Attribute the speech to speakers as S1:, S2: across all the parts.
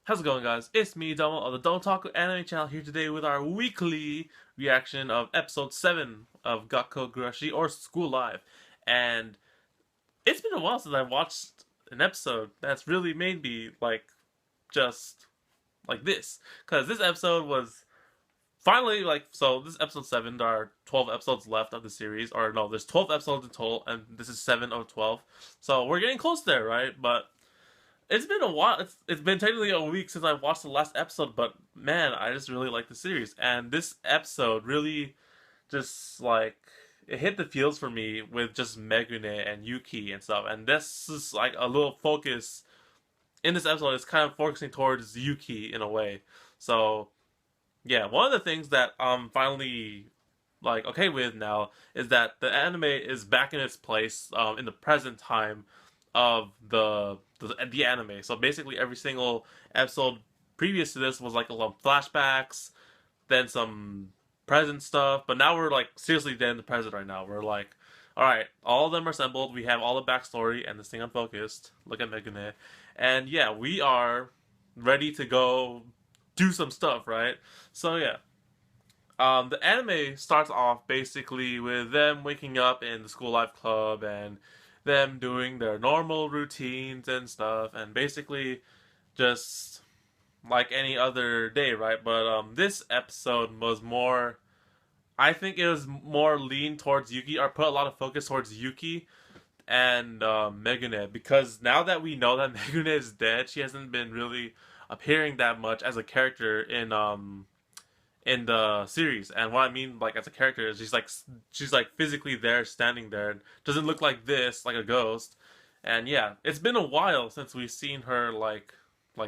S1: How's it going, guys? It's me, Domo, of the Don't Talk Anime channel, here today with our weekly reaction of episode 7 of Gakkou Gurashi, or School Live. And it's been a while since I watched an episode that's really made me, just like this. Because this episode was finally, so this is episode 7, there are 12 episodes left of the series, or no, there's 12 episodes in total, and this is 7 of 12. So we're getting close there, right? But it's been a while. It's been technically a week since I watched the last episode, but man, I just really like the series. And this episode really just it hit the feels for me with just Megu-nee and Yuki and stuff. And this is like a little focus in this episode. It's kind of focusing towards Yuki in a way. So yeah, one of the things that I'm finally okay with now is that the anime is back in its place in the present time of the anime. So basically, every single episode previous to this was like a lot of flashbacks, then some present stuff. But now we're like seriously dead in the present right now. We're like, all right, all of them are assembled. We have all the backstory and this thing unfocused. Look at Megu-nee, and yeah, we are ready to go do some stuff, right? So yeah. The anime starts off basically with them waking up in the school life club and them doing their normal routines and stuff, and basically just like any other day, right? But this episode was more. I think it was more lean towards Yuki, or put a lot of focus towards Yuki and Megu-nee, because now that we know that Megu-nee is dead, she hasn't been really appearing that much as a character in the series. And what I mean like as a character is she's like physically there, standing there, and doesn't look like this, like a ghost. And yeah, it's been a while since we've seen her like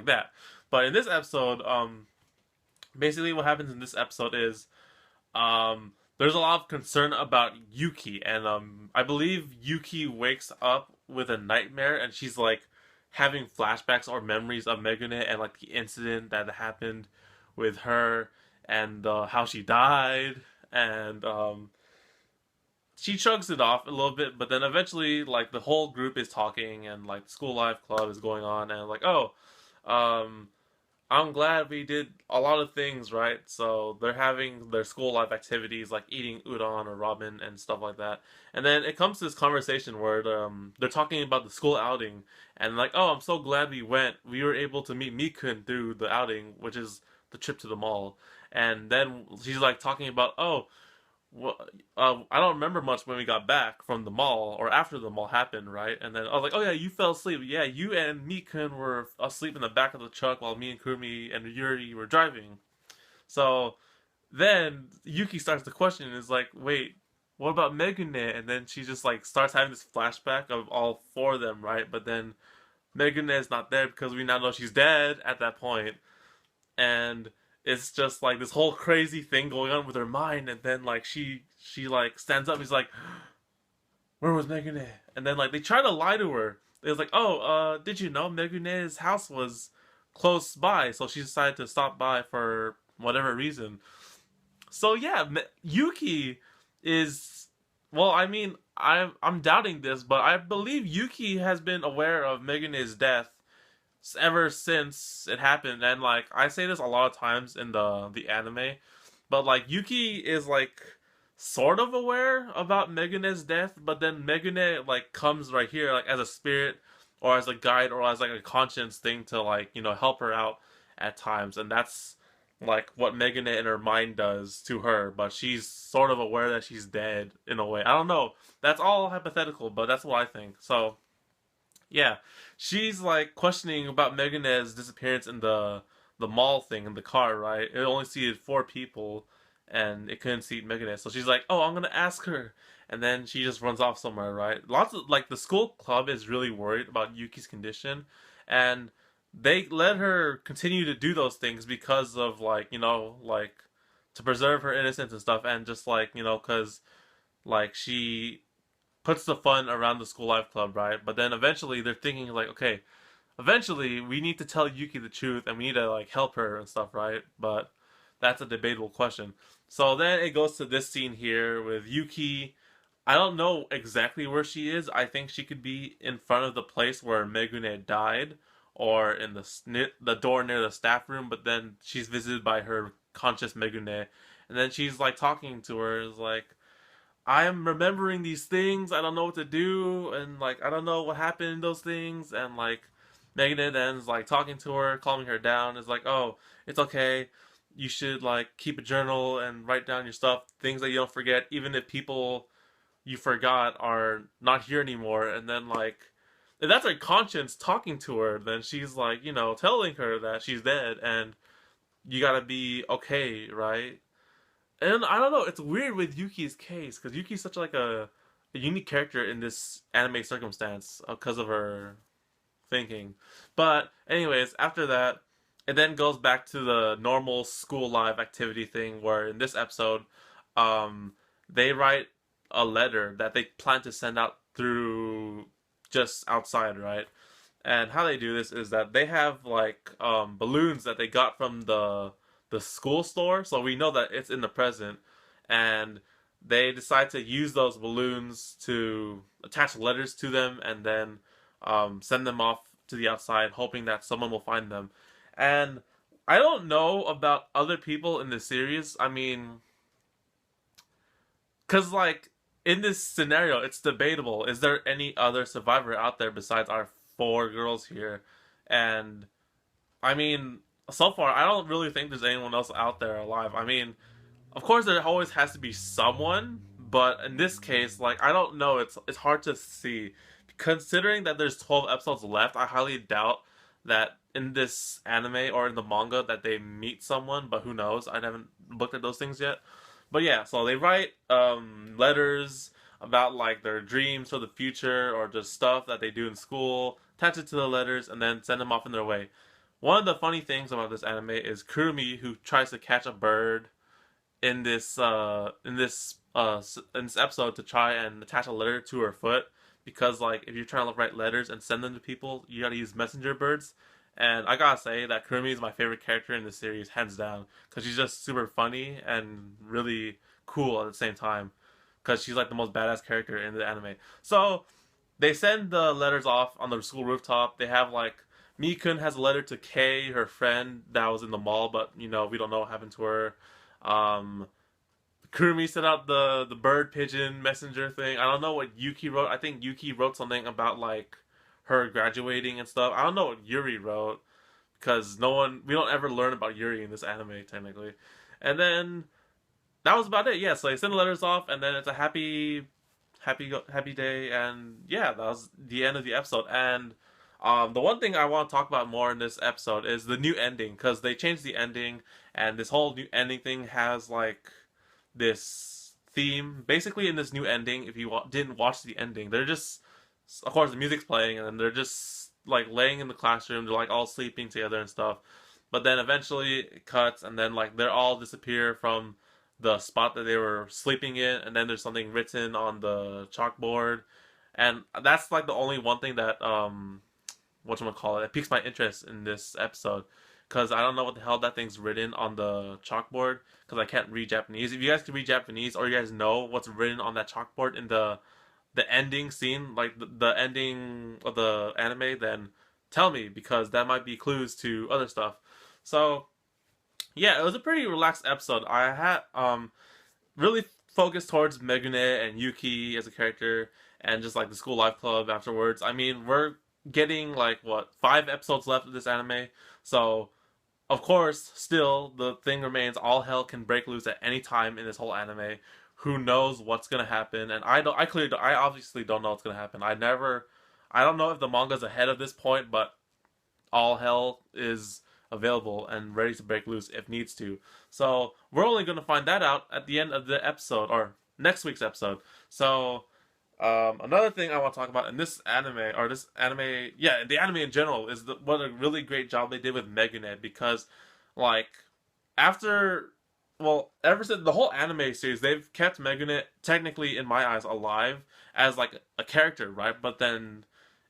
S1: that. But in this episode, basically what happens in this episode is there's a lot of concern about Yuki, and I believe Yuki wakes up with a nightmare, and she's like having flashbacks or memories of Megu-nee and like the incident that happened with her, and how she died, and she chugs it off a little bit, but then eventually, like, the whole group is talking, and like the school life club is going on, and like, oh, um, I'm glad we did a lot of things, right? So they're having their school life activities, like eating udon or ramen and stuff like that. And then it comes to this conversation where they're talking about the school outing, and like, oh, I'm so glad we went. We were able to meet Mikun through the outing, which is the trip to the mall. And then she's like talking about, oh, well, I don't remember much when we got back from the mall or after the mall happened, right? And then I was like, oh yeah, you fell asleep. Yeah, you and Mikun were asleep in the back of the truck while me and Kumi and Yuri were driving. So then Yuki starts to question and is like, wait, what about Megu-nee? And then she just like starts having this flashback of all four of them, right? But then Megu-nee is not there because we now know she's dead at that point. And it's just like this whole crazy thing going on with her mind, and then like she like stands up, he's like, where was Megu-nee? And then like they try to lie to her. It was like, oh, did you know Megu-nee's house was close by, so she decided to stop by for whatever reason. So yeah, Yuki is, well, I mean, I'm doubting this, but I believe Yuki has been aware of Megu-nee's death ever since it happened. And like I say this a lot of times in the anime, but like Yuki is like sort of aware about Megu-nee's death, but then Megu-nee like comes right here like as a spirit or as a guide or as like a conscience thing to like, you know, help her out at times. And that's like what Megu-nee in her mind does to her, but she's sort of aware that she's dead in a way. I don't know, that's all hypothetical, but that's what I think. So yeah, she's like questioning about Megu-nee's disappearance in the mall thing in the car, right? It only seated four people, and it couldn't seat Megu-nee. So she's like, "Oh, I'm gonna ask her," and then she just runs off somewhere, right? Lots of like the school club is really worried about Yuki's condition, and they let her continue to do those things because of like, you know, like to preserve her innocence and stuff, and just like, you know, because like she puts the fun around the school life club, right? But then eventually they're thinking like, okay, eventually we need to tell Yuki the truth and we need to like help her and stuff, right? But that's a debatable question. So then it goes to this scene here with Yuki. I don't know exactly where she is. I think she could be in front of the place where Megu-nee died, or in the door near the staff room, but then she's visited by her conscious Megu-nee, and then she's like talking to her, is like, I am remembering these things, I don't know what to do, and like I don't know what happened in those things, and like Megu-nee then is like talking to her, calming her down, is like, oh, it's okay. You should like keep a journal and write down your stuff, things that you don't forget, even if people you forgot are not here anymore. And then like if that's her conscience talking to her, then she's like, telling her that she's dead and you gotta be okay, right? And I don't know, it's weird with Yuki's case because Yuki's such like a unique character in this anime circumstance because of her thinking. But anyways, after that, it then goes back to the normal school live activity thing where in this episode, um, they write a letter that they plan to send out through just outside, right? And how they do this is that they have like balloons that they got from the school store, so we know that it's in the present, and they decide to use those balloons to attach letters to them and then send them off to the outside, hoping that someone will find them. And I don't know about other people in this series. I mean, because like in this scenario, it's debatable. Is there any other survivor out there besides our four girls here? And I mean, so far, I don't really think there's anyone else out there alive. I mean, of course, there always has to be someone, but in this case, like I don't know. It's hard to see, considering that there's 12 episodes left. I highly doubt that in this anime or in the manga that they meet someone, but who knows? I haven't looked at those things yet. But yeah, so they write letters about like their dreams for the future or just stuff that they do in school, attach it to the letters, and then send them off in their way. One of the funny things about this anime is Kurumi, who tries to catch a bird in this episode to try and attach a letter to her foot, because like if you're trying to write letters and send them to people, you gotta use messenger birds. And I gotta say that Kurumi is my favorite character in the series, hands down, because she's just super funny and really cool at the same time. Because she's like the most badass character in the anime. So they send the letters off on the school rooftop. They have like Mikun has a letter to Kay, her friend that was in the mall, but we don't know what happened to her. Um, Kurumi sent out the bird pigeon messenger thing. I don't know what Yuki wrote. I think Yuki wrote something about like her graduating and stuff. I don't know what Yuri wrote because we don't ever learn about Yuri in this anime technically. And then that was about it. Yeah, so they send the letters off, and then it's a happy day, and yeah, that was the end of the episode. And the one thing I want to talk about more in this episode is the new ending, because they changed the ending, and this whole new ending thing has like this theme. Basically, in this new ending, if you didn't watch the ending, they're just, of course, the music's playing, and then they're just like laying in the classroom. They're like all sleeping together and stuff. But then eventually it cuts, and then like they're all disappear from the spot that they were sleeping in, and then there's something written on the chalkboard, and that's like the only one thing that whatchamacallit, it piques my interest in this episode, because I don't know what the hell that thing's written on the chalkboard, because I can't read Japanese. If you guys can read Japanese, or you guys know what's written on that chalkboard in the ending scene, like the ending of the anime, then tell me, because that might be clues to other stuff. So yeah, it was a pretty relaxed episode. I had really focused towards Megu-nee and Yuki as a character, and just like the school life club afterwards. I mean, we're getting like what, 5 episodes left of this anime, so of course, still the thing remains: all hell can break loose at any time in this whole anime. Who knows what's gonna happen? And I don't. I obviously don't know what's gonna happen. I don't know if the manga's ahead of this point, but all hell is available and ready to break loose if needs to. So we're only going to find that out at the end of the episode, or next week's episode. So another thing I want to talk about in this anime, yeah, the anime in general, is what a really great job they did with Megu-nee, because like after ever since the whole anime series, they've kept Megu-nee technically, in my eyes, alive as like a character, right? But then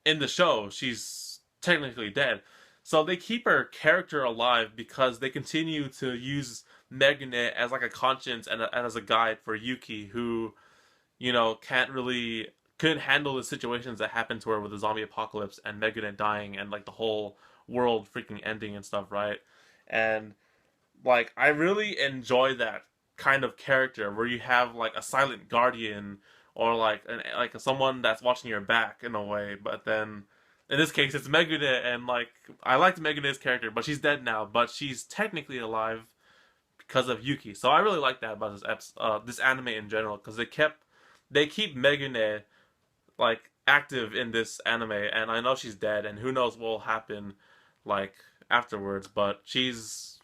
S1: in the show, she's technically dead. So they keep her character alive because they continue to use Megu-nee as like a conscience and as a guide for Yuki, who couldn't handle the situations that happened to her with the zombie apocalypse and Megu-nee dying and like the whole world freaking ending and stuff, right? And like I really enjoy that kind of character where you have like a silent guardian or like someone that's watching your back in a way, but then in this case it's Megu-nee, and like I liked Megu-nee's character, but she's dead now, but she's technically alive because of Yuki. So I really like that about this anime in general, because they keep Megu-nee like active in this anime, and I know she's dead, and who knows what will happen like afterwards, but she's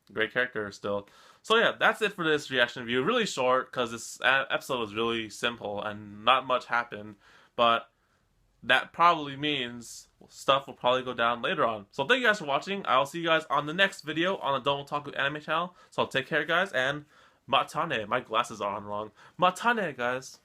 S1: a great character still. So yeah, that's it for this reaction review. Really short because this episode was really simple and not much happened, but that probably means stuff will probably go down later on. So thank you guys for watching. I'll see you guys on the next video on the Don't Talk Anime channel. So take care, guys, and matane. My glasses are on wrong. Matane, guys.